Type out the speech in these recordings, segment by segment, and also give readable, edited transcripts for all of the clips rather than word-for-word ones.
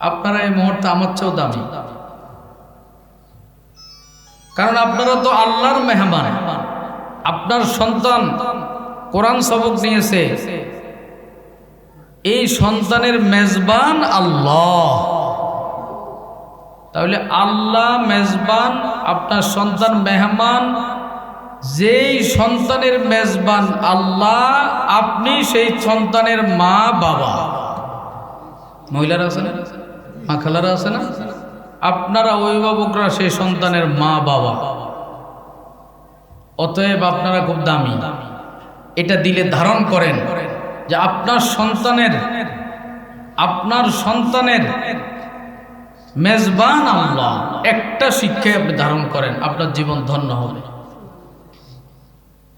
আপনারা এই মুহূর্তে আমার চেয়েও দামি, কারণ আপনারা তো আল্লাহর মেহমান। আপনার সন্তান কোরআন সবক নিয়েছে, এই সন্তানের মেজবান আল্লাহ। তাহলে আল্লাহ মেজবান, আপনার সন্তান মেহমান। যেই সন্তানের মেজবান আল্লাহ, আপনি সেই সন্তানের মা বাবা। মহিলারা আছে না, মা খালারা আছে না, আপনারা অভিভাবকরা সেই সন্তানের মা বাবা। অতএব আপনারা খুব দামি। এটা দিলে ধারণ করেন যে আপনার সন্তানের মেজবান আল্লাহ। একটা শিক্ষায় আপনি ধারণ করেন, আপনার জীবন ধন্য হবে।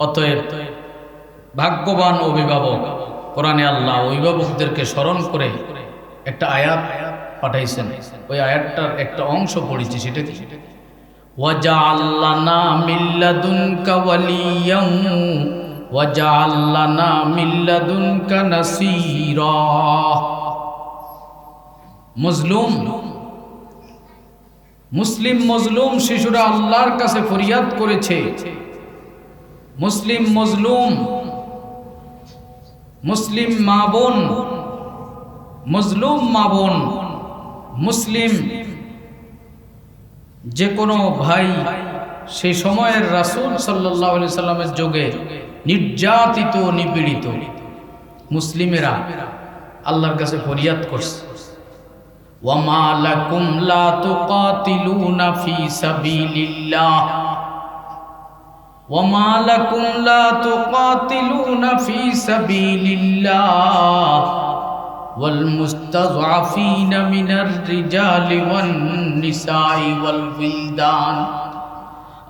অতএব ভাগ্যবান অভিভাবক। কোরআনে আল্লাহ অভিভাবকদেরকে স্মরণ করে একটা আয়াত পাঠাইছেন। ওই আয়াতটার একটা অংশ পড়েছি, সেটা কি? ওয়াজআল লানা মিন লাদুনকা ওয়ালিয়ান ওয়াজআল লানা মিন লাদুনকা নাসীরা। মুসলিম মজলুম শিশুরা আল্লাহর কাছে ফরিয়াদ করেছে। মুসলিম মজলুম, মুসলিম মা বোন, মজলুম মা বোন, মুসলিম যে কোনো ভাই সেই সময়ের রাসূল সাল্লাল্লাহু আলাইহি সাল্লামের যুগে নির্যাতিত নিপীড়িত মুসলিমেরা আল্লাহর কাছে ফরিয়াদ করছে। ওয়ামা লাকুম লা তুকাতিলুনা ফি সাবিলিল্লাহ ওয়ামা লাকুম লা তুকাতিলুনা ফি সাবিলিল্লাহ ওয়াল মুস্তাযআফিনা মিনার রিজালি ওয়ান নিসাই ওয়াল বিলদান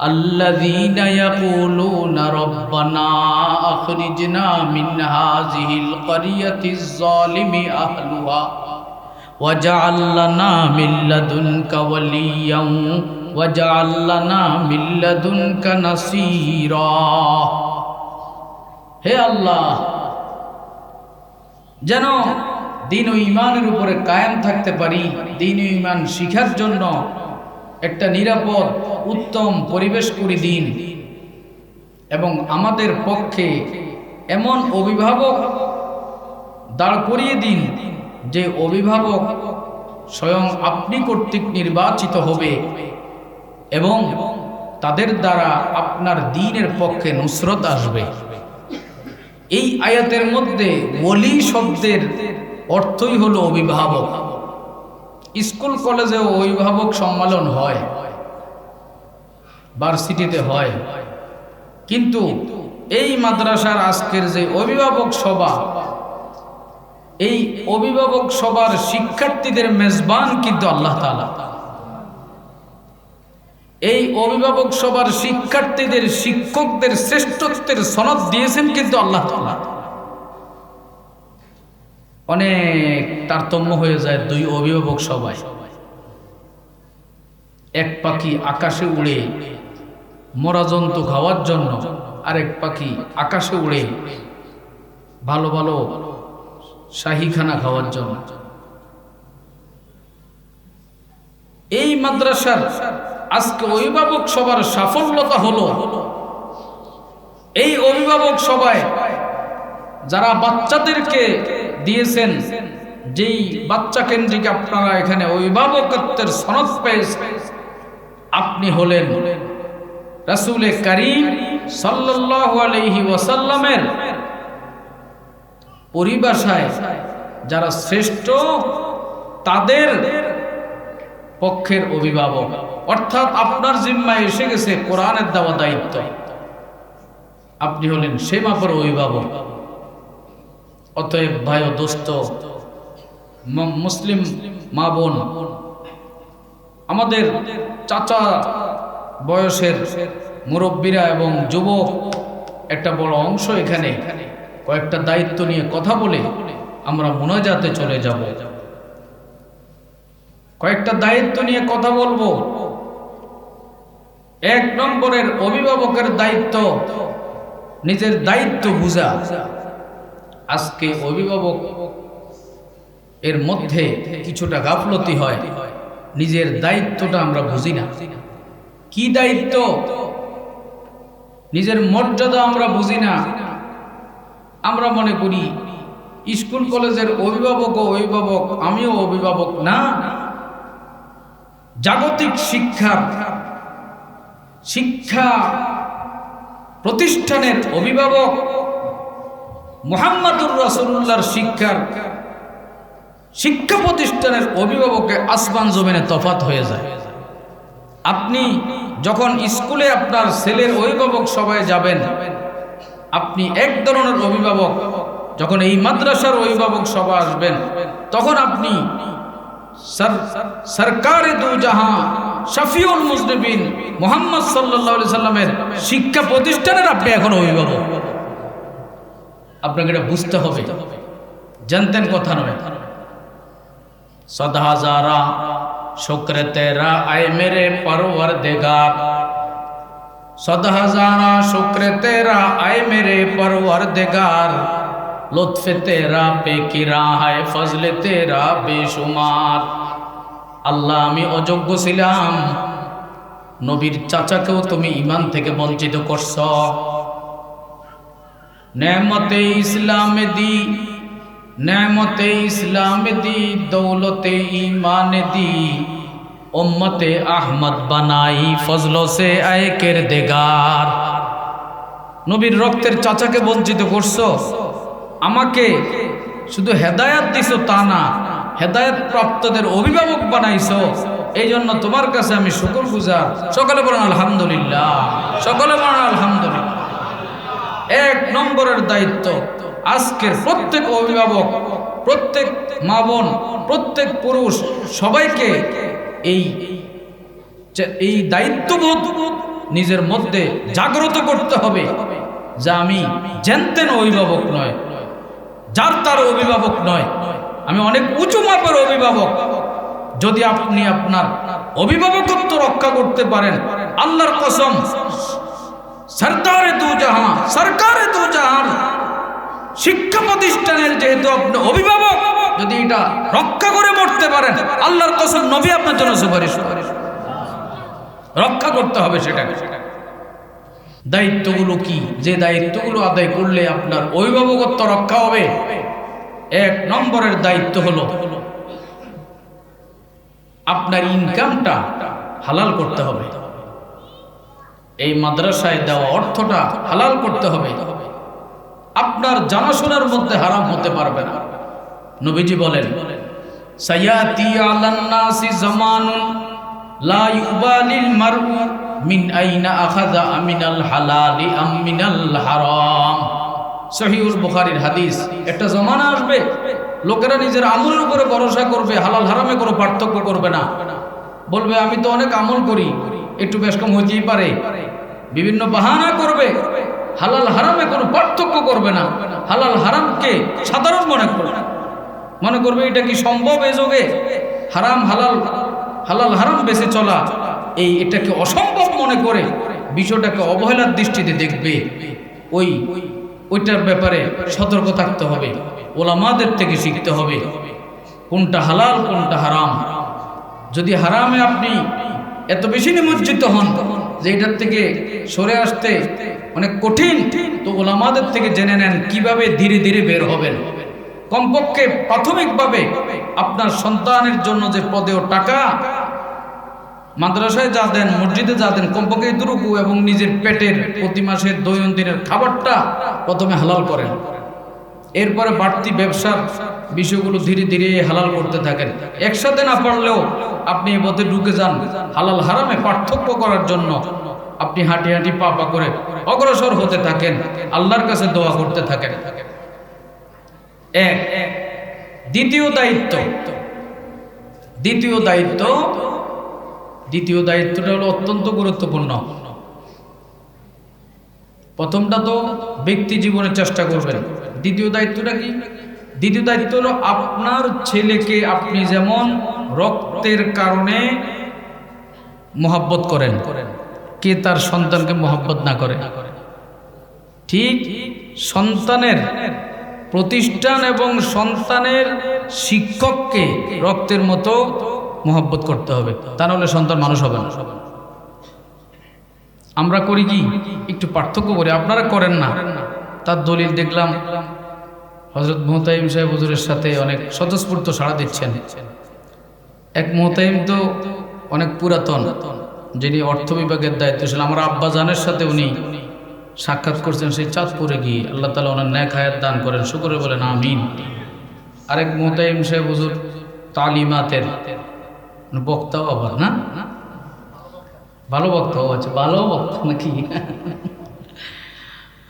আল্লাযীনা ইয়াকুলুনা রাব্বানা আখরিজনা মিন হাযিহিল ক্বরিয়াতিজ যালিমি আহলুহা ওয়াজআল লানা মিন লাদুনকা ওয়ালিয়ান ওয়াজআল লানা মিন লাদুনকা নাসীরা। হে আল্লাহ, যেন দ্বীন ও ঈমানের উপরে কায়েম থাকতে পারি, দ্বীন ও ঈমান শিখার জন্য একটা নিরাপদ উত্তম পরিবেশ করে দিন, এবং আমাদের পক্ষে এমন অভিভাবক দাঁড় করিয়ে দিন যে অভিভাবক স্বয়ং আপনি কর্তৃক নির্বাচিত হবে এবং তাদের দ্বারা আপনার দ্বীনের পক্ষে নুসরত আসবে। এই আয়াতের মধ্যে ওলি শব্দের অর্থই হলো অভিভাবক। স্কুল কলেজে অভিভাবক সম্মেলন হয়, ভার্সিটিতে হয়, কিন্তু এই মাদ্রাসার আজকের যে অভিভাবক সভা, এই অভিভাবক সভার শিক্ষার্থীদের মেজবান কিন্তু আল্লাহ তাআলা। এই অভিভাবক সভার শিক্ষার্থীদের শিক্ষকদের শ্রেষ্ঠত্বের সনদ দিয়েছেন কিন্তু আল্লাহ তাআলা। অনেক তারতম্য হয়ে যায় দুই অভিভাবক সভায়। এক পাখি আকাশে উড়ে মরা জন্তু খাওয়ার জন্য, আরেক পাখি আকাশে উড়ে ভালো ভালো শাহীখানা খাওয়ার জন্য। এই মাদ্রাসার আজকে অভিভাবক সভার সাফল্যতা হলো এই অভিভাবক সভায় যারা বাচ্চাদেরকে দিয়েছেন, যেই বাচ্চা কেন্দ্রিক আপনারা এখানে অভিভাবকত্বের সনদ পেয়েছেন, আপনি হলেন রাসূলে কারীম সাল্লাল্লাহু আলাইহি ওয়াসাল্লামের পরিভাষায় যারা শ্রেষ্ঠ তাদের পক্ষের অভিভাবক। অর্থাৎ আপনার জিম্মায় এসে গেছে কোরআনের দেওয়া দায়িত্ব, আপনি হলেন সেই মাপের অভিভাবক। অতএব ভাই ও দোস্ত, মুসলিম মা বোন, আমাদের চাচা বয়সের মুরব্বীরা এবং যুবক একটা বড় অংশ এখানে কয়েকটা দায়িত্ব নিয়ে কথা বলে আমরা মুনাজাতে চলে যাব। কয়েকটা দায়িত্ব নিয়ে কথা বলবো। এক নম্বরের অভিভাবকের দায়িত্ব নিজের দায়িত্ব বুঝা। আজকে অভিভাবক এর মধ্যে কিছুটা গাফলতি হয়, নিজের দায়িত্বটা আমরা বুঝি না। কি দায়িত্ব? নিজের মর্যাদা আমরা বুঝি না। আমরা মনে করি স্কুল কলেজের অভিভাবক ও অভিভাবক, আমিও অভিভাবক। না, জাগতিক শিক্ষা প্রতিষ্ঠানের অভিভাবক মুহাম্মাদুর রাসূলুল্লাহর শিক্ষা প্রতিষ্ঠানের অভিভাবকে আসমান জমিনে তফাৎ হয়ে যায়। আপনি যখন স্কুলে আপনার ছেলের অভিভাবক সভায় যাবেন, আপনি এক ধরনের অভিভাবক। যখন এই মাদ্রাসার অভিভাবক সভা আসবেন, তখন আপনি সরকারে দু জাহান শফিউল মুজনিবিন মুহাম্মদ সাল্লাল্লাহু আলাইহি সাল্লামের শিক্ষা প্রতিষ্ঠানের আপনি এখন অভিভাবক। আপনাকে এটা বুঝতে হবে, জানতেন কথা নয়। সদহাজারা শুক্র তেরা আয় মেরে পরওয়ারদিগার, সদহাজারা শুক্র তেরা আয় মেরে পরওয়ারদিগার, লুৎফে তেরা বেকিরা হায় ফজলে তেরা বেশুমার। আল্লাহ, আমি অযোগ্য ছিলাম, নবীর চাচাকেও তুমি ঈমান থেকে বঞ্চিত করছ। নেমতে ইসলামে দি, নেমতে ইসলামে দি, দৌলতে ঈমান দি, উম্মতে আহমদ বানাই ফজল সে আয় কিরদিগার। নবীর রক্তের চাচাকে বঞ্চিত করছো, আমাকে শুধু হেদায়াত দিছো তা না, হেদায়াত প্রাপ্তদের অভিভাবক বানাইছো। এই জন্য তোমার কাছে আমি শুকরগুজার। সকলে বলেন আলহামদুলিল্লাহ, সকলে বলেন আলহামদুলিল্লাহ। এক নম্বরের দায়িত্ব আজকের প্রত্যেক অভিভাবক, প্রত্যেক মা বোন, প্রত্যেক পুরুষ, সবাইকে এই দায়িত্ববোধ নিজের মধ্যে জাগ্রত করতে হবে যে আমি জানতেন অভিভাবক নয়, যার তার অভিভাবক নয়, আমি অনেক উঁচু মাপের অভিভাবক। যদি আপনি আপনার অভিভাবকত্ব রক্ষা করতে পারেন, আল্লাহর কসম, সরকারে দু জাহান শিক্ষা প্রতিষ্ঠানের যেহেতু আপনি অভিভাবক, যদি এটা রক্ষা করে মরতে পারেন, আল্লাহর কসম নবী আপনার জন্য সুপারিশ করে। রক্ষা করতে হবে সেটাকে। দায়িত্বগুলো কি? যে দায়িত্বগুলো আদায় করলে আপনার অভিভাবকত্ব রক্ষা হবে। এক নম্বরের দায়িত্ব হলো আপনার ইনকামটা হালাল করতে হবে। এই মাদ্রাসায় দেওয়া অর্থটা হালাল করতে হবে। আপনার জানাশোনার মধ্যে হারাম হতে পারবে না। নবীজি বলেন, সায়াতি আলান নাসি জামানুন লা ইউবালিল মারউ মিন আইনা আখাযা আমিনাল হালালি আম মিনাল হারাম। সহিহুল বুখারীর হাদিস। একটা জমানা আসবে, লোকেরা নিজের আমলের উপরে ভরসা করবে, হালাল হারামে কোনো পার্থক্য করবে না। বলবে আমি তো অনেক আমল করি, একটু বেশ কম হইতেই পারে। বিভিন্ন বাহানা করবে, হালাল হারামে কোনো পার্থক্য করবে না। হালাল হারামকে সাধারণ মনে করবে এটা কি সম্ভব এই যুগে? হালাল হারাম বেঁচে চলা এটাকে অসম্ভব মনে করে বিষয়টাকে অবহেলার দৃষ্টিতে দেখবে। ওইটার ব্যাপারে সতর্ক থাকতে হবে, ওলামাদের থেকে শিখতে হবে কোনটা হালাল কোনটা হারাম। যদি হারামে আপনি এত বেশি নিমজ্জিত হন যে এটার থেকে সরে আসতে অনেক কঠিন, তো ওলামাদের থেকে জেনে নেন কিভাবে ধীরে ধীরে বের হবেন। কমপক্ষে প্রাথমিকভাবে আপনার সন্তানের জন্য যে পদেও টাকা, মাদ্রাসায় যা দেন, মসজিদে যা দেন, কমপক্ষে এতটুকু এবং নিজের পেটের প্রতি মাসের দৈনন্দিনের খাবারটা প্রথমে হালাল করেন। এরপরে বাড়তি ব্যবসার বিষয়গুলো ধীরে ধীরে হালাল করতে থাকেন। একসাথে না পারলেও আপনি এ পথে ঢুকে যান। হালাল হারামে পার্থক্য করার জন্য আপনি হাঁটি হাঁটি পা পা করে অগ্রসর হতে থাকেন, আল্লাহর কাছে দোয়া করতে থাকেন। দ্বিতীয় দায়িত্বটা হলো অত্যন্ত গুরুত্বপূর্ণ। প্রথমটা তো ব্যক্তি জীবনে চেষ্টা করবেন। দ্বিতীয় দায়িত্বটা কি? দ্বিতীয় দায়িত্ব হলো আপনার ছেলেকে আপনি যেমন রক্তের কারণে মহব্বত করেন, কে তার সন্তানকে মহব্বত না করে? ঠিক সন্তানের প্রতিষ্ঠান এবং সন্তানের শিক্ষককে রক্তের মতো মহব্বত করতে হবে, তা নাহলে সন্তান মানুষ হবে না। আমরা করি কি একটু পার্থক্য করি, আপনারা করেন না। তার দলিল দেখলাম হযরত মুহতাইম সাহেব হুজুরের সাথে অনেক স্বতঃস্ফূর্ত সাড়া দিচ্ছেন। এক মুহতাইম তো অনেক পুরাতন, যিনি অর্থ বিভাগের দায়িত্বশীল, আমার আব্বাজানের সাথে উনি সাক্ষাৎ করছেন সেই চাঁদপুরে গিয়ে। আল্লাহ তাআলা ওনার নেক হায়াত দান করেন, শুকরে বলেন আমিন। আরেক মুহতাইম সাহেব হুজুর তালিমাতের বক্তাও আবার, না ভালো বক্তা, আছে ভালো বক্তা নাকি?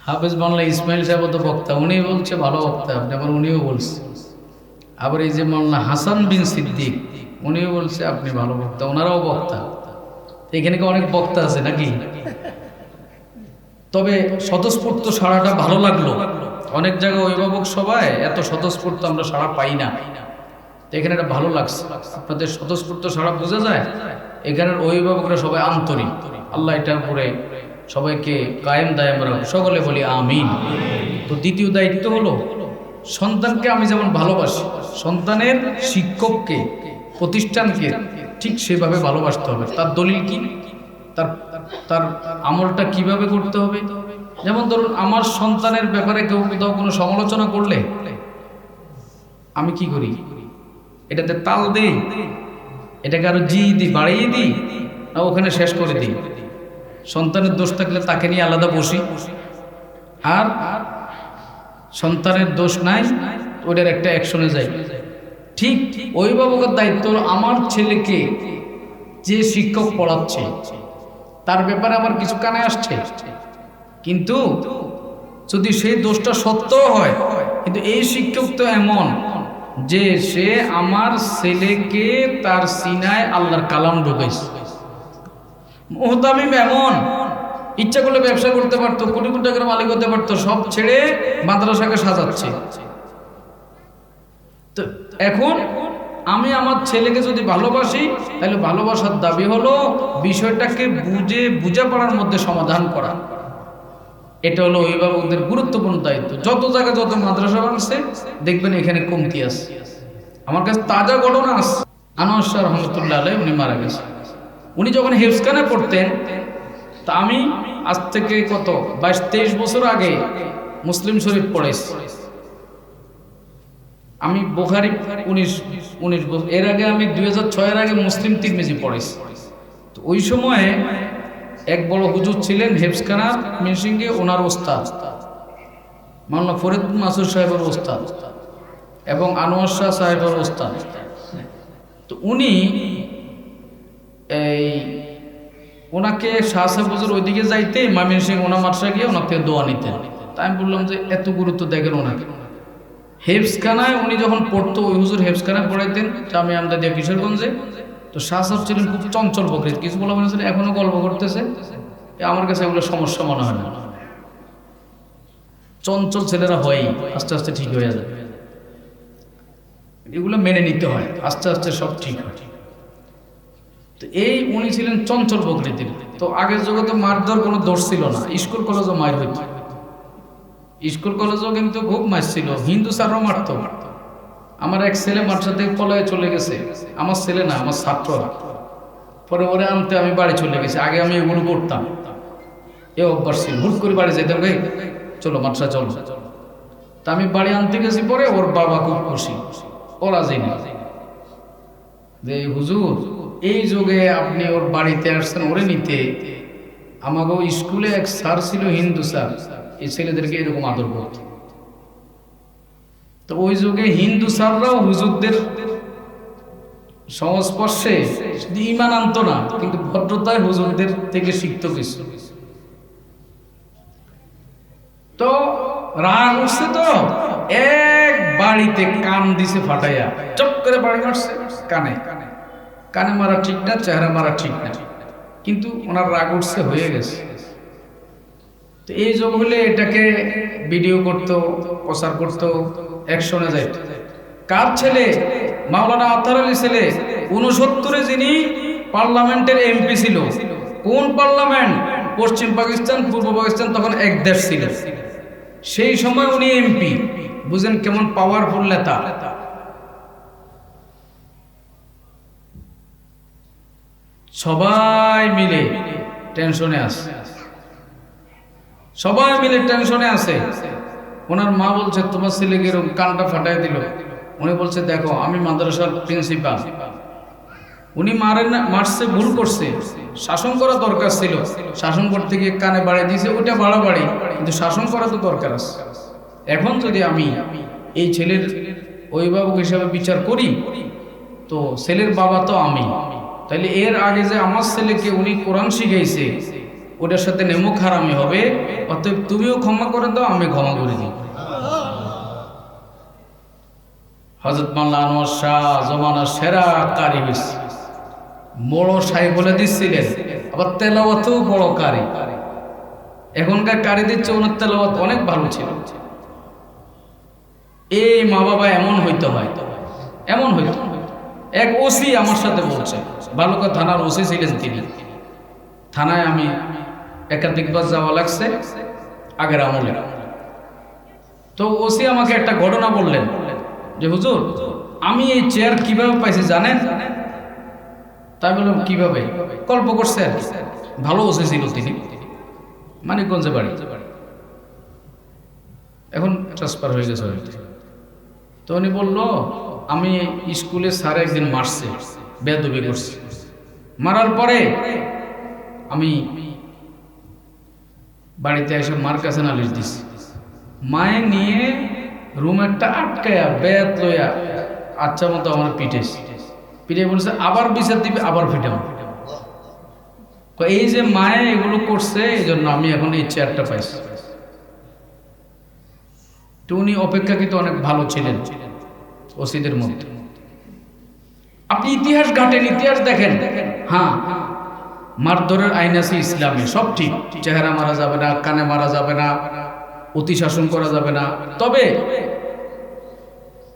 হাফেজ বাংলা ইসমাইল সাহেব তো বক্তা, উনি বলছে ভালো বক্তা আপনি, আবার উনিও বলছে। আবার এই যে মাওলানা হাসান বিন সিদ্দিক, উনিও বলছে আপনি ভালো বক্তা, ওনারাও বক্তা। এখানে কি অনেক বক্তা আছে নাকি? তবে স্বতঃস্ফূর্ত সাড়াটা ভালো লাগলো। অনেক জায়গায় অভিভাবক সবাই এত স্বতঃস্ফূর্ত আমরা সাড়া পাই না, এখানে এটা ভালো লাগছে। আপনাদের স্বতঃস্ফূর্ত সাড়া বোঝা যায়, এখানের অভিভাবকরা সবাই আন্তরিক। আল্লাহ এটার উপরে সবাইকে কায়েম দায়েম রাখুন, সকলে বলি আমিন। তো দ্বিতীয় দায়িত্ব হলো সন্তানকে আমি যেমন ভালোবাসি, সন্তানের শিক্ষককে প্রতিষ্ঠানকে ঠিক সেভাবে ভালোবাসতে হবে। তার দলিল কি, তার তার আমলটা কিভাবে করতে হবে। যেমন ধরুন আমার সন্তানের ব্যাপারে কেউ কোথাও কোনো সমালোচনা করলে আমি কি করি, এটাতে তাল দেই, এটাকে আরো জি দিই, বাড়িয়ে দিই, না ওখানে শেষ করে দিই। সন্তানের দোষ থাকলে তাকে নিয়ে আলাদা বসি, আর সন্তানের দোষ নাই ওইটার একটা অ্যাকশনে যাই। ঠিক অভিভাবকের দায়িত্ব হলো আমার ছেলেকে যে শিক্ষক পড়াচ্ছে তার ব্যাপারে আমার কিছু কানে আসছে, কিন্তু যদি সেই দোষটা সত্য হয়, কিন্তু এই শিক্ষক তো এমন যে সে আমার ছেলেকে তার সিনায় আল্লাহর কালাম ঢুকাইছে। মুহতামিম এমন ইচ্ছা করলে ব্যবসা করতে পারতো, কোটি কোটি টাকার মালিক হতে পারতো, সব ছেড়ে মাদ্রাসাকে সাজাচ্ছে। তো এখন আমি আমার ছেলেকে যদি ভালোবাসি, তাহলে ভালোবাসার দাবি হলো বিষয়টাকে বুঝে পড়ার মধ্যে সমাধান করা। এটা হলো অভিভাবকদের গুরুত্বপূর্ণ দায়িত্ব। যত জায়গায় যত মাদ্রাসা বানছে দেখবেন এখানে কমতি আছে। আমার কাছে তাজা ঘটনা আছে, আনোয়ার শাহ রহমতুল্লাহ আলাইহি, উনি মারা গেছে। উনি যখন হেফজখানে পড়তেন, তা আমি আজ থেকে কত 22-23 বছর আগে মুসলিম শরীফ পড়েছি। আমি বুখারী 19 বছর, এর আগে আমি 2006 আগে মুসলিম তিরমিজি পড়েছি। তো ওই সময়ে এক বড় হুজুর ছিলেন হেফজখানার মিনসিংয়ে, ওনার ওস্তাদ মাওলানা ফরিদ মাসুদ সাহেবের ওস্তাদ এবং আনোয়ার শাহ সাহেবের ওস্তাদ। তো উনি ওনাকে শাহ সাহেব হুজুর ওইদিকে যাইতে ময়মনসিংহ ওনার মাদ্রাসা গিয়ে ওনার থেকে দোয়া নিতেন। তাই আমি বললাম যে এত গুরুত্ব দেখেন ওনাকে। হেফজখানায় উনি যখন পড়তো, ওই হুজুর হেফজখানায় পড়াইতেন জামিয়া আমদাদিয়া কিশোরগঞ্জে। তো শাহ সাহেব ছিলেন খুব চঞ্চল প্রকৃতি, কিছু বলা মনে ছিলেন এখনো গল্প করতেছে, আমার কাছে এগুলো সমস্যা মনে হয় না। চঞ্চল ছেলেরা হয়ই, আস্তে আস্তে ঠিক হয়ে যাবে, এগুলো মেনে নিতে হয়, আস্তে আস্তে সব ঠিক হয়। তো এই উনি ছিলেন চঞ্চল প্রকৃতির। তো আগের জগতে মারধর কোনো দোষ ছিল না, স্কুল কলেজও মার হইত, স্কুল কলেজও কিন্তু খুব মার ছিল, হিন্দু স্যারও মারত। আমার এক ছেলে মাদ্রাসা থেকে পলায়ে চলে গেছে, আমার ছেলে না, আমার ছাত্ররা। পরে পরে আনতে আমি বাড়ি চলে গেছি, আগে আমি এগুলো করতাম, এ অভ্যাস ছিল, হুট করে বাড়ি যেতাম, ভাই চলো মাদ্রাসা চলো। তা আমি বাড়ি আনতে গেছি, পরে ওর বাবা খুব খুশি, ওরা জেনে যে হুজুর এই যুগে আপনি ওর বাড়িতে আসছেন ওরে নিতে। আমাকেও স্কুলে এক স্যার ছিল, হিন্দু স্যার, এই ছেলেদেরকে এরকম আদর করত। তো ওই যুগে হিন্দু স্যাররাও হুজুরদের সংস্পর্শে ঈমান আনতো না, কিন্তু ভদ্রতায় হুজুরদের থেকে শিখতো কিছু। তো রাগ উঠছে, তো এক বাড়িতে কান দিছে ফাটাইয়া, চপ করে বাড়ি মারছে। কানে কানে মারা ঠিক না, চেহারা মারা ঠিক না, কিন্তু ওনার রাগ উঠছে, হয়ে গেছে। তো এই যোগ হলে এটাকে ভিডিও করতো, প্রচার করতো, অ্যাকশনে যাইত। কার ছেলে? মাওলানা আতার আলী ছেলে, 69-এ যিনি পার্লামেন্টের এমপি ছিল। কোন পার্লামেন্ট? পশ্চিম পাকিস্তান, পূর্ব পাকিস্তান তখন এক দেশ ছিল, সেই সময় উনি এমপি। বুঝেন কেমন পাওয়ারফুল নেতা। সবাই মিলে টেনশনে আছে, সবাই মিলে টেনশনে আছে। ওনার মা বলছে তোমার ছেলেকে এরকম কানটা ফাটাই দিল। উনি বলছে দেখো আমি মাদ্রাসার প্রিন্সিপাল, উনি মারছে, ভুল করছে, শাসন করা দরকার ছিল, শাসন করতে গিয়ে কানে বাড়িয়ে দিয়েছে, ওইটা বাড়াবাড়ি, কিন্তু শাসন করা তো দরকার আছে। এখন যদি আমি এই ছেলের অভিভাবক হিসাবে বিচার করি তো ছেলের বাবা তো আমি, তাইলে এর আগে যে আমার ছেলেকে উনি কোরআন শিখাইছে ওটার সাথে নেমুখ হারামি হবে, অতএব তুমিও ক্ষমা করে দাও, আমি ক্ষমা করে দিই। হযরত মাওলানা আনোয়ার শাহ জমানার সেরা কারি হয়েছে, বড় সাহেব বলে দিচ্ছিলেন, আবার তেলাওয়াতেও বড় কারি। এখনকার কারি দিচ্ছে, ওনার তেলাওয়াত অনেক ভালো ছিল। এই মা বাবা এমন হইতে হয়, এমন হইতো। এক ওসি আমার সাথে বলছে, বালুকা থানার ওসি ছিলেন তিনি। থানায় আমি একাধিকবার যাওয়া লাগছে আগের আমলে। তো ওসি আমাকে একটা ঘটনা বললেন যে হুজুর আমি এই চেয়ার কিভাবে পাইছি জানেন? তাই বললাম কিভাবে? গল্প করছে আর কি। ভালো ওসি ছিল তিনি, মানিকগঞ্জে বাড়ি, এখন ট্রান্সফার হয়ে গেছে। তো উনি বলল আমি স্কুলে স্যার একদিন মারছে, বেয়াদবি করছে, মারার পরে আমি বাড়িতে এসে মার কাছে নালিশ দিছি। মায়ে নিয়ে রুম একটা আটকায়া বেত লইয়া আচ্ছা মতো আমার পিটেছে, পিটে বলছে আবার বিচার দিবে, আবার ফিটাম। এই যে মায়ে এগুলো করছে, এই জন্য আমি এখন এই চেয়ারটা পাইছি। তো উনি অপেক্ষাকৃত অনেক ভালো ছিলেন ওসিদের মধ্যে। আপনি ইতিহাস ঘাটেন, ইতিহাস দেখেন, হ্যাঁ মারধরের আইন আছে ইসলামে, সব ঠিক, চেহারা মারা যাবে না, কানে মারা যাবে না, অতি শাসন করা যাবে না, তবে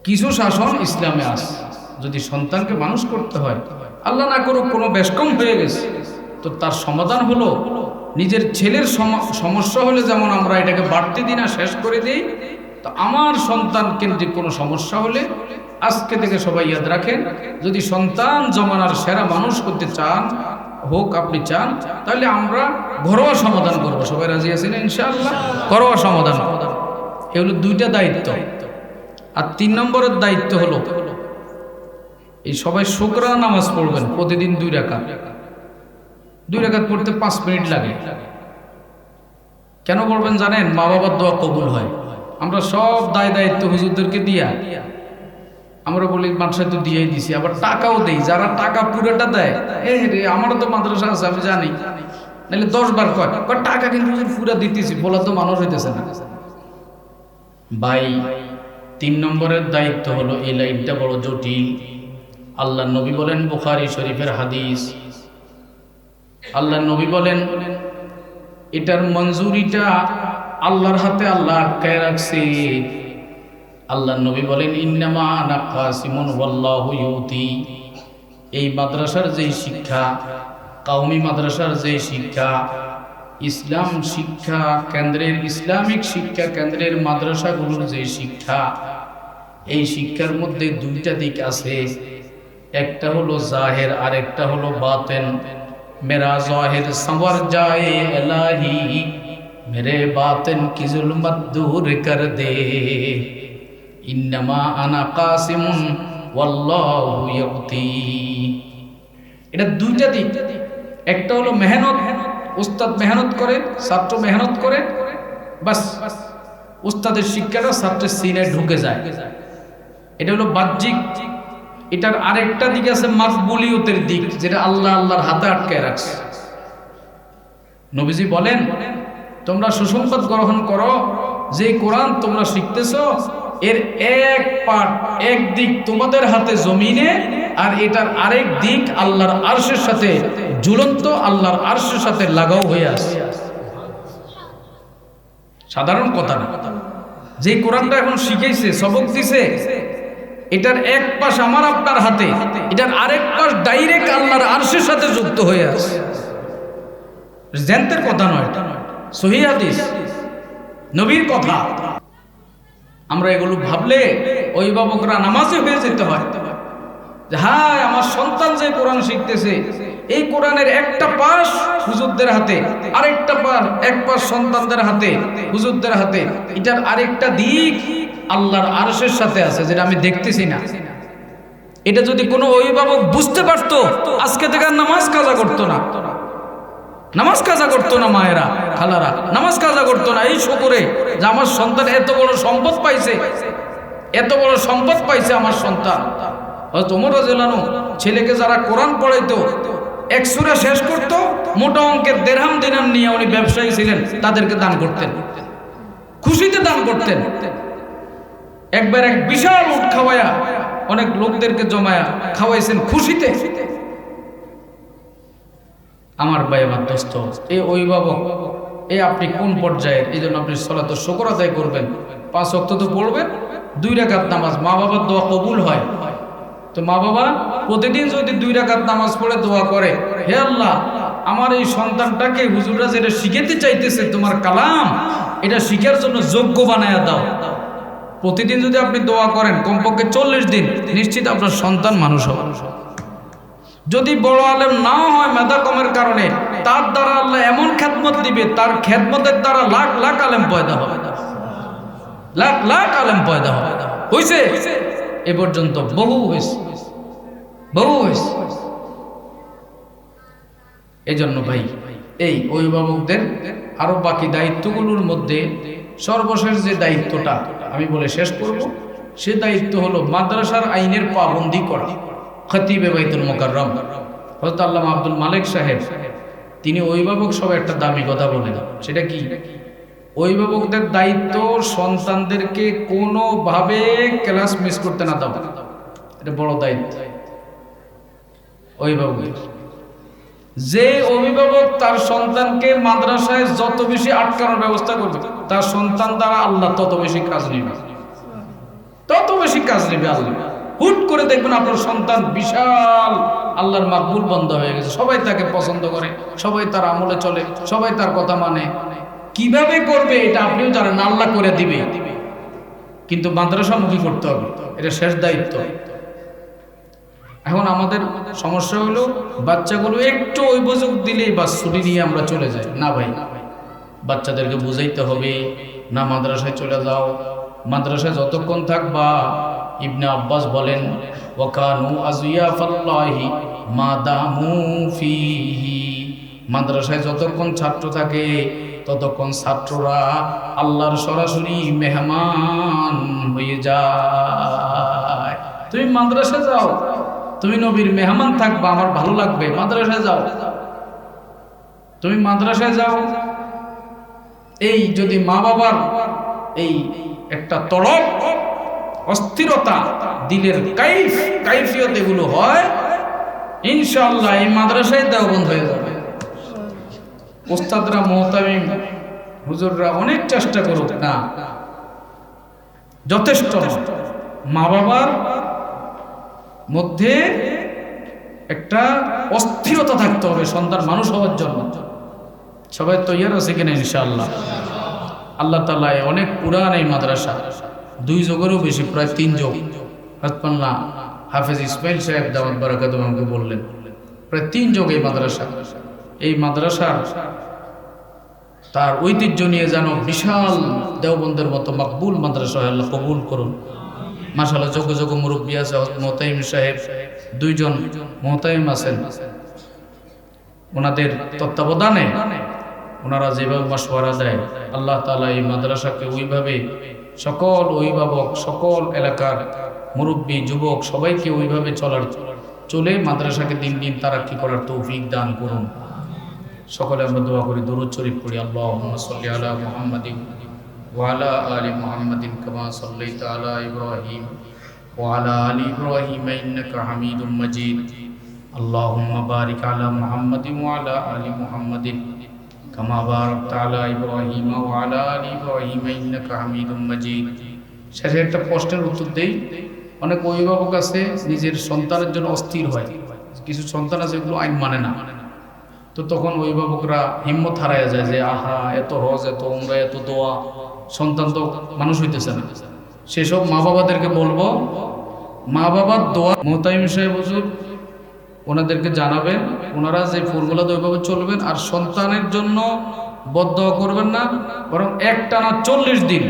কিছু শাসন ইসলামে আছে। যদি সন্তানকে মানুষ করতে হয়, আল্লাহ না করুক কোনো বেশকম হয়ে গেছে, তো তার সমাধান হলো নিজের ছেলের সমস্যা হলে যেমন আমরা এটাকে বাড়তে দিই না, শেষ করে দিই, তো আমার সন্তান কেন্দ্রিক কোনো সমস্যা হলে আজকে থেকে সবাই ইয়াদ রাখেন, যদি সন্তান জমানার সেরা মানুষ করতে চান হোক, আপনি চান, তাহলে আমরা ঘরোয়া সমাধান করবো। সবাই রাজি আছেন ইনশাআল্লাহ? ঘরোয়া সমাধান, এ হলো দুইটা দায়িত্ব। আর 3 নম্বরের দায়িত্ব হলো এই সবাই শুকরা নামাজ পড়বেন প্রতিদিন 2 রাকাত। 2 রাকাত পড়তে 5 মিনিট লাগে। কেন পড়বেন জানেন? মা বাবার দোয়া কবুল হয়। আমরা সব দায়িত্ব হুজুরদেরকে দিয়া আমরা বলি মাদ্রাসায় তো দিয়েই দিছি, আবার টাকাও দেই। যারা টাকা পুরোটা দেয়, রে আমারও তো মাদ্রাসা আছে আমি জানি, নাহলে 10 বার কয় টাকা কিন্তু পুরো দিতেছি, বলা তো মানুষ হইতেছে না ভাই। 3 নম্বরের দায়িত্ব হলো, এই লাইনটা বড় জটিল। আল্লাহ নবী বলেন, বুখারী শরীফের হাদিস, আল্লাহ নবী বলেন এটার মঞ্জুরিটা আল্লাহর হাতে আল্লাহ আটকায় রাখছে। আল্লাহ নবী বলেন ইন্নামা আনা কাসিমুন ওয়াল্লাহু ইউতি। এই মাদ্রাসার যেই শিক্ষা, কওমি মাদ্রাসার যেই শিক্ষা, ইসলাম শিক্ষা কেন্দ্রের, ইসলামিক শিক্ষা কেন্দ্রের মাদ্রাসাগুলোর যে শিক্ষা, এই শিক্ষার মধ্যে 2টা দিক আছে। একটা হলো জাহের আর একটা হলো বাতেন। মেরা জাহের সওয়ার যায় ইলাহি, মেরে বাতেন কি জুলমত দূর কর দে। ইন্নামা আনা কাসিমুন ওয়াল্লাহু ইউতি। এটা 2টা দিক। একটা হলো মেহনত, উস্তাদ মেহনত করে, ছাত্র মেহনত করে, বাস উস্তাদের শিক্ষাটা ছাত্রের সিনে ঢুকে যায়, এটা হলো বাহ্যিক। এটার আরেকটা দিক আছে মাকবুলিয়তের দিক, যেটা আল্লাহর হাতে আটকায় রাখছে। নবীজি বলেন তোমরা সুসংবাদ গ্রহণ করো, যে কোরআন তোমরা শিখতেছো এর এক পার্ট, এক দিক তোমাদের হাতে জমিনে, আর এটার আরেক দিক আল্লাহর আরশের সাথে ঝুলন্ত, আল্লাহর আরশের সাথে লাগাও হয়ে আছে। সাধারণ কথা না। যে কোরআনটা এখন শিখাইছে, সবক দিছে, এটার এক পাশ আমার আপনার হাতে, এটার আরেক পাশ ডাইরেক্ট আল্লাহর আরশের সাথে যুক্ত হয়ে আছে। জানতের কথা নয়, সহিহ হাদিস, নবীর কথা। আমরা এগুলো ভাবলে অভিভাবকরা নামাজে হয়ে যেতে হয় যে হ্যাঁ আমার সন্তান যে কোরআন শিখতেছে, এই কোরআনের একটা পাশ হুজুরদের হাতে, আরেকটা পাশ এক পাশ সন্তানদের হাতে, হুজুরদের হাতে, এটার আরেকটা দিক আল্লাহর আরশের সাথে আছে যেটা আমি দেখতেছি না। এটা যদি কোনো অভিভাবক বুঝতে পারতো, আজকে থেকে আর নামাজ কাজা করতো না, নামাজ কাজা করতো না, মায়েরা খালারা নামাজ কাজা করতো না, এই শুকরে যে আমার সন্তান এত বড় সম্পদ পাইছে, এত বড় সম্পদ পাইছে আমার সন্তান। হয়তো ওমর রাদিয়াল্লাহু আনহু ছেলেকে যারা কোরআন পড়াইতো, এক সূরা শেষ করতো, মোটা অঙ্কের দিরহাম দিনার নিয়ে উনি ব্যবসায়ী ছিলেন, তাদেরকে দান করতেন, খুশিতে দান করতেন। একবার এক বিশাল উট খাওয়ায়া অনেক লোকদেরকে জমায়া খাওয়াইছেন খুশিতে। আমার ভাই, আমার দোস্ত, এই অভিভাবক, এই আপনি কোন পর্যায়ের? এই জন্য আপনি সালাত ও শুকর আদায় করবেন, 5 ওয়াক্ত তো পড়বেন, 2 রাকাত নামাজ। মা বাবার দোয়া কবুল হয় তো মা বাবা প্রতিদিন যদি 2 রাকাত নামাজ পড়ে দোয়া করে, হে আল্লাহ আমার এই সন্তানটাকে হুজুররা যেটা শিখাতে চাইতেছে তোমার কালাম, এটা শিখার জন্য যোগ্য বানায়া দাও। প্রতিদিন যদি আপনি দোয়া করেন কমপক্ষে 40 দিন, নিশ্চিত আপনার সন্তান মানুষ হবে। যদি বড় আলেম না হয় মেধা কমের কারণে, তার দ্বারা আল্লাহ এমন খেদমত দিবে, তার খেদমতের দ্বারা লাখ লাখ আলেম পয়দা হবে, লাখ লাখ আলেম পয়দা হবে। হইছে এ পর্যন্ত বহু হয়েছে, বহু হয়েছে। এই জন্য ভাই, এই অভিভাবকদের আরো বাকি দায়িত্বগুলোর মধ্যে সর্বশেষ যে দায়িত্বটা আমি বলে শেষ করব, সে দায়িত্ব হলো মাদ্রাসার আইনের পাবন্দি করা। খতিবে বাইতুল মুকাররম হযরত আল্লামা আব্দুল মালিক সাহেব, তিনি অভিভাবক সব একটা দামি কথা বলেন। সেটা কি? অভিভাবকদের দায়িত্ব সন্তানদেরকে কোনোভাবে ক্লাস মিস করতে না দাও, এটা বড় দায়িত্ব অভিভাবকের। যে অভিভাবক তার সন্তানকে মাদ্রাসায় যত বেশি আটকানোর ব্যবস্থা করবে, তার সন্তান দ্বারা আল্লাহ তত বেশি কাজ নেবে, তত বেশি কাজ নেবে আল্লাহ। হুট করে দেখবেন আপনার সন্তান বিশাল আল্লাহর মাকবুল বান্দা হয়ে গেছে, সবাই তাকে পছন্দ করে, সবাই তার আমলে চলে, সবাই তার কথা মানে। কিভাবে করবে এটা আপনিও জানেন, আল্লাহ করে দিবে, কিন্তু মাদ্রাসামুখী করতে হবে, এটা শেষ দায়িত্ব। এখন আমাদের সমস্যা হলো বাচ্চাগুলো একটু অভিযোগ দিলেই বাস ছুটি নিয়ে আমরা চলে যাই। না ভাই, বাচ্চাদেরকে বুঝাইতে হবে, না মাদ্রাসায় চলে যাও, মাদ্রাসায় যতক্ষণ থাকবা, ইবনে আব্বাস বলেন ওয়াকানু আযিয়াফাল্লাহি মা দামু ফিহি, মাদ্রাসায় যতক্ষণ ছাত্র থাকে ততক্ষণ ছাত্ররা আল্লাহর সরাসরি মেহমান হয়ে যায়। তুমি মাদ্রাসায় যাও, তুমি নবীর মেহমান থাকবা, আমার ভালো লাগবে, মাদ্রাসায় যাও, তুমি মাদ্রাসায় যাও। এই যদি মা বাবার এই একটা তড়প, অস্থিরতা, দিলের কাইফিয়ত এগুলো হয়, ইনশাআল্লাহ এই মাদ্রাসায় দেওবন্দ হয়ে যাবে। ওস্তাদরা, মুহতামিম হুজুররা অনেক চেষ্টা করুক না, যথেষ্ট মা বাবার মধ্যে একটা অস্থিরতা থাকতে হবে সন্তান মানুষ হওয়ার জন্য। সবাই তৈয়ার আছে কিনা? ইনশাআল্লাহ। আল্লাহ তাআলা অনেক পুরান এই মাদ্রাসা, 2 যুগেরও বেশি, প্রায় 3 যুগ। হাজপাল্লা হাফেজ ইসমাইল সাহেব দাওয়াত বারাকাত আমাকে বললেন, প্রায় 3 যুগ এই মাদ্রাসা। এই মাদ্রাসার তার ঐতিহ্য নিয়ে যেন বিশাল দেওবন্দের মতো মাকবুল মাদ্রাসা আল্লাহ কবুল করুন। মাশাআল্লাহ, যোগ্য যোগ্য মুরব্বী আছে, মুহতামিম সাহেব 2 জন মুহতামিম আছেন, ওনাদের তত্ত্বাবধানে ওনারা যেভাবে মাশওয়ারা দেয়, আল্লাহ তাআলা এই মাদ্রাসাকে ওইভাবে সকল অভিভাবক, সকল এলাকার মুরব্বী, যুবক সবাইকে ওইভাবে চলে মাদ্রাসাকে দিন দিন তারাক্কি করার তৌফিক দান করুন। সকলে আমরা দোয়া করি, দরুদ শরীফ পড়ি। আল্লাহুম্মা সাল্লি আলা মুহাম্মাদিন ওয়া আলা আলি মুহাম্মাদিন কামা সাল্লাইতা আলা ইব্রাহিম ওয়া আলা আলি ইব্রাহিম ইন্নাকা হামিদুম মাজিদ। আল্লাহুম্মা বারিক আলা মুহাম্মাদিন ওয়া আলা আলি মুহাম্মাদিন কামা বারাকতা আলা ইব্রাহিম ওয়া আলা আলি ইব্রাহিম ইন্নাকা হামিদুম মাজিদ। শেষে একটা প্রশ্নের উত্তর দেই। অনেক অভিভাবক আছে নিজের সন্তানের জন্য অস্থির হয়, কিছু সন্তান আছে এগুলো আইন মানে না, তো তখন অভিভাবকরা হিম্মত হারায় যায় যে আহা এত হজ, এত উমরা, এত দোয়া, সন্তান তো মানুষ হইতেছে না। সেসব মা বাবাদেরকে বলবো, মা বাবার দোয়া মোহতামিম সাহেব হুজুর ওনাদেরকে জানাবেন, ওনারা যে ফর্মুলা ওইভাবে চলবেন। আর সন্তানের জন্য বদদোয়া করবেন না, বরং একটানা 40 দিন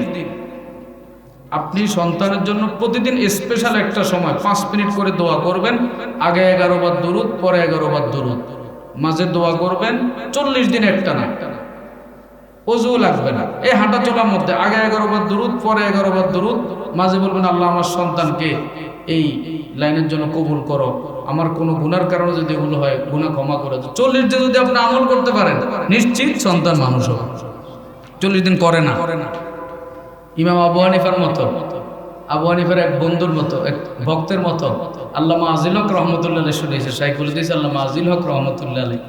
আপনি সন্তানের জন্য প্রতিদিন স্পেশাল একটা সময় 5 মিনিট করে দোয়া করবেন। আগে 11 বার দুরুদ, পরে 11 বার দুরুদ, মাঝে দোয়া করবেন 40 দিন একটানা। ওযু লাগবে না, এই হাঁটা চলার মধ্যে আগে 11 বার দুরুদ, পরে 11 বার দুরুদ, মাঝে বলবেন আল্লাহ আমার সন্তানকে এই লাইনের জন্য কবুল করো, আমার কোনো গুনার কারণে যদি এগুলো হয় গুনাহ ক্ষমা করে দাও। 40 দিন যদি আপনি আমল করতে পারেন নিশ্চিত সন্তান মানুষ হবে। 40 দিন করে না, ইমাম আবু হানিফার মতো, আবু হানিফার এক বন্ধুর মতো, এক ভক্তের মতো, আল্লামা আজিল হক রহমতুল্লাহ আলাইহি শুনেছে, শাইখুল হাদিস আল্লামা আজিল হক রহমতুল্লাহ আলাইহি,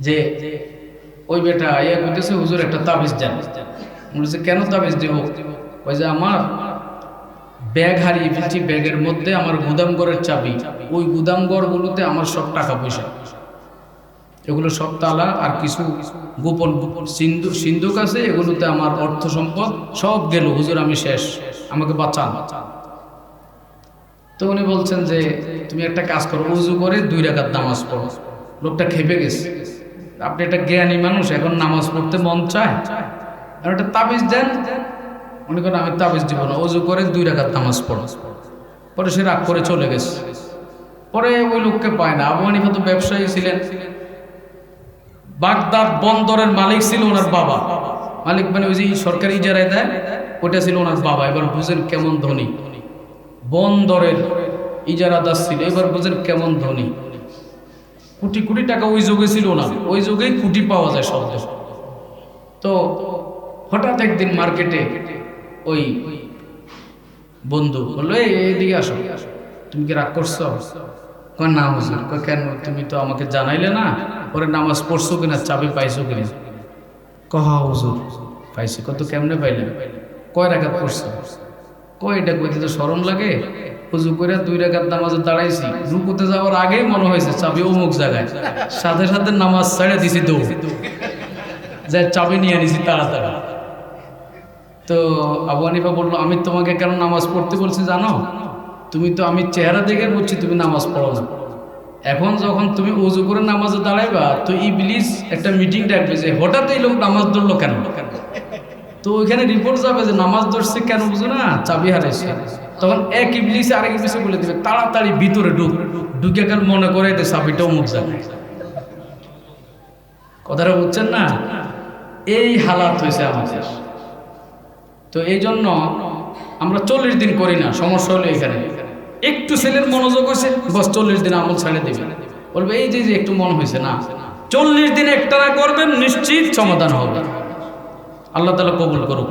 যে ওই বেটা ইয়া কইতেছে হুজুর একটা তাবিজ দেন। বলেছে কেন তাবিজ দেব? ওই যে আমার ব্যাগ হারিয়ে ফেলছি, ব্যাগের মধ্যে আমার গুদামঘরের চাবি, ওই গুদামঘরগুলোতে আমার সব টাকা পয়সা, এগুলো সব তালা আর কিছু গোপন সিন্ধুক আছে, এগুলোতে আমার অর্থ সম্পদ সব গেল, হুজুর আমি শেষ, আমাকে বাঁচান। তো উনি বলছেন যে তুমি একটা কাজ করো, উজু করে 2 রাকাত নামাজ পড়ো। লোকটা খেপে গেছে, আপনি একটা জ্ঞানী মানুষ, এখন নামাজ পড়তে মন চায় আর একটা তাবিজ দেন। উনি করেন আমি তাবিজ দিব না, উজু করে 2 রাকাত নামাজ পড়ো। পরে সে রাগ করে চলে গেছে। পরে ওই লোককে পায় না। আবু হানিফা তো ব্যবসায়ী ছিলেন, বাগদাদ বন্দরের মালিক ছিল ওনার বাবা। মালিক মানে ওই যে সরকারি ইজারায় দেয়, ওটা ছিল ওনার বাবা। এবার বুঝেন কেমন ধনী, বন্দরের ইজারাদার ছিল, এবার বুঝেন কেমন ধনী। কোটি কোটি টাকা ওই যুগে ছিল না, ওই যুগেই কোটি পাওয়া যায় শব্দ। তো হঠাৎ একদিন মার্কেটে ওই বন্ধু বললো এইদিকে আসো, তুমি কি রাগ করছো? কয় না হুজুর। কয় কেন? তুমি তো আমাকে জানাইলে না, পরে নামাজ পড়ছো কিনা, চাবি পাইছো কিনা? কহ হুজুর পাইছি। কত কেমনে পাইলেন? কয় রাকাত পড়ছো? কয় এটা কইতে তো শরম লাগে, উজু করে 2 রাকাত নামাজে দাঁড়াইছি, রুকুতে যাওয়ার আগেই মনে হয়েছে চাবি অমুক জায়গায়, সাথে সাথে নামাজ ছেড়ে দিছি, দৌড় যে চাবি নিয়ে নিছি তাড়াতাড়ি। তো আবু হানিফা বললো আমি তোমাকে কেন নামাজ পড়তে বলছি জানো? তুমি তো আমি চেহারা দেখে বুঝছি তুমি নামাজ পড়ো না। এখন যখন তুমি উজু করে নামাজে দাঁড়াইবা, তো ইবলিস একটা মিটিং ডাকবে যে হঠাৎ এই লোক নামাজ ধরলো কেন। তো ওইখানে রিপোর্ট যাবে যে নামাজ ধরছে কেন বুঝো না, চাবি হারাইছে। তখন এক ইবলিস আরেক ইবলিসে বলে দিবে তাড়াতাড়ি ভিতরে ঢুকে কার মনে করে দে চাবিটা অমুক জায়গায়। কথাটা বুঝছেন না? এই হালাত হয়েছে আমাদের। তো এই জন্য আমরা 40 দিন করি না। সমস্যা হলো এখানে, একটু ছেলের মনোযোগ হয়েছে বস 40 দিন আমল ছেড়ে দিবে, বলবে এই যে একটু মন হয়েছে না, 40 দিন একটানা করবেন, নিশ্চিত সমাধান হবে। আল্লাহ তাআলা কবুল করুক।